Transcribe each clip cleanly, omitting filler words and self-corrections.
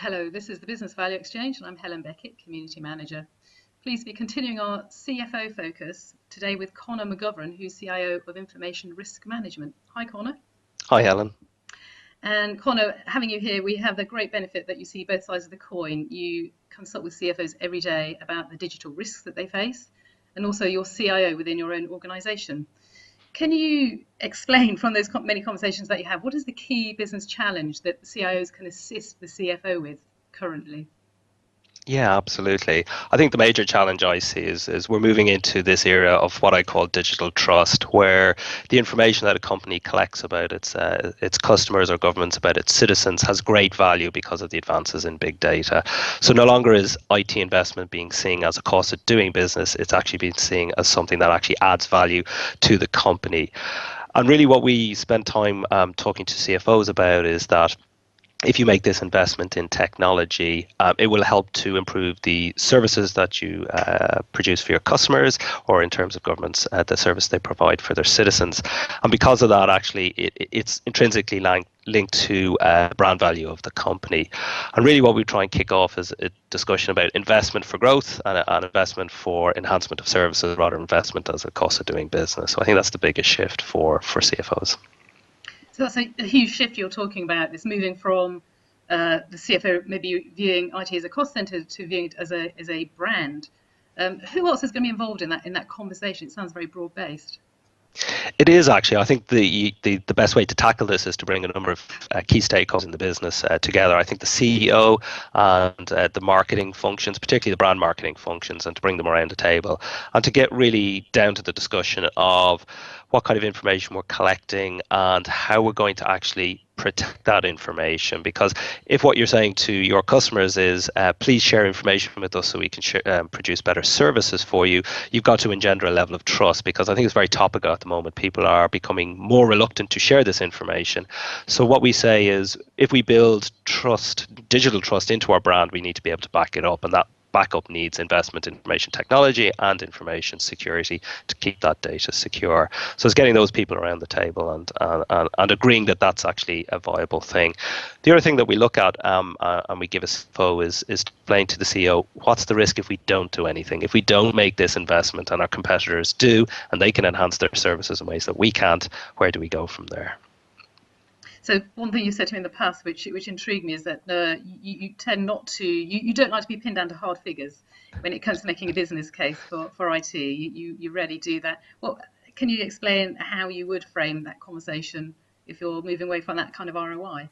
Hello, this is the Business Value Exchange, and I'm Helen Beckett, Community Manager. Pleased to be continuing our CFO focus today with Connor McGovern, who's CIO of Information Risk Management. Hi, Connor. Hi, Helen. And Connor, having you here, we have the great benefit that you see both sides of the coin. You consult with CFOs every day about the digital risks that they face, and also you're CIO within your own organisation. Can you explain from those many conversations that you have, what is the key business challenge that CIOs can assist the CFO with currently? Yeah, absolutely. I think the major challenge I see is we're moving into this era of what I call digital trust, where the information that a company collects about its customers or governments, about its citizens, has great value because of the advances in big data. So no longer is IT investment being seen as a cost of doing business; it's actually being seen as something that actually adds value to the company. And really, what we spend time talking to CFOs about is that if you make this investment in technology, it will help to improve the services that you produce for your customers, or in terms of governments, the service they provide for their citizens. And because of that, actually, it's intrinsically linked to brand value of the company. And really what we try and kick off is a discussion about investment for growth and investment for enhancement of services, rather than investment as a cost of doing business. So I think that's the biggest shift for CFOs. So that's a huge shift you're talking about, this moving from the CFO maybe viewing IT as a cost center to viewing it as a brand. Who else is going to be involved in that conversation? It sounds very broad based. It is actually. I think the best way to tackle this is to bring a number of key stakeholders in the business together. I think the CEO and the marketing functions, particularly the brand marketing functions, and to bring them around the table and to get really down to the discussion of what kind of information we're collecting and how we're going to actually protect that information. Because if what you're saying to your customers is please share information with us so we can produce better services for you, you've got to engender a level of trust, because I think it's very topical at the moment. People are becoming more reluctant to share this information. So what we say is, if we build trust, digital trust, into our brand, we need to be able to back it up, and that backup needs investment in information technology and information security to keep that data secure. So it's getting those people around the table and agreeing that that's actually a viable thing. The other thing that we look at and we give a CFO is to explain to the CEO, what's the risk if we don't do anything? If we don't make this investment and our competitors do, and they can enhance their services in ways that we can't, where do we go from there? So one thing you said to me in the past, which intrigued me, is that you tend not to, you don't like to be pinned down to hard figures when it comes to making a business case for IT. You rarely do that. Well, can you explain how you would frame that conversation if you're moving away from that kind of ROI?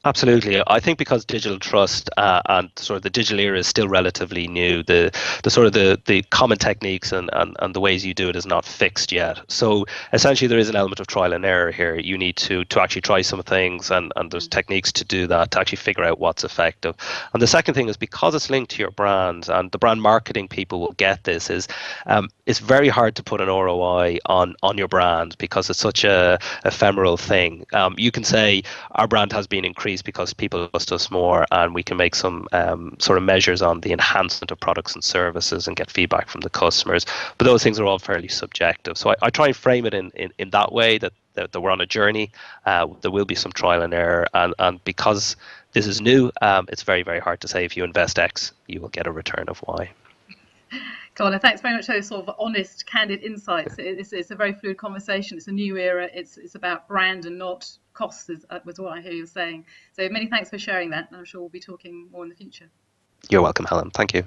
Absolutely. I think because digital trust and sort of the digital era is still relatively new, the sort of the common techniques and the ways you do it is not fixed yet. So essentially there is an element of trial and error here. You need to actually try some things, and there's techniques to do that, to actually figure out what's effective. And the second thing is, because it's linked to your brand, and the brand marketing people will get this, is it's very hard to put an ROI on your brand, because it's such a ephemeral thing. You can say our brand has been increased because people trust us more, and we can make some sort of measures on the enhancement of products and services and get feedback from the customers. But those things are all fairly subjective. So I try and frame it in that way, that we're on a journey. There will be some trial and error. And because this is new, it's very, very hard to say if you invest X, you will get a return of Y. Connor, thanks very much for those sort of honest, candid insights. It's a very fluid conversation. It's a new era. It's about brand and not costs, was what I hear you saying. So many thanks for sharing that, and I'm sure we'll be talking more in the future. You're welcome, Helen. Thank you.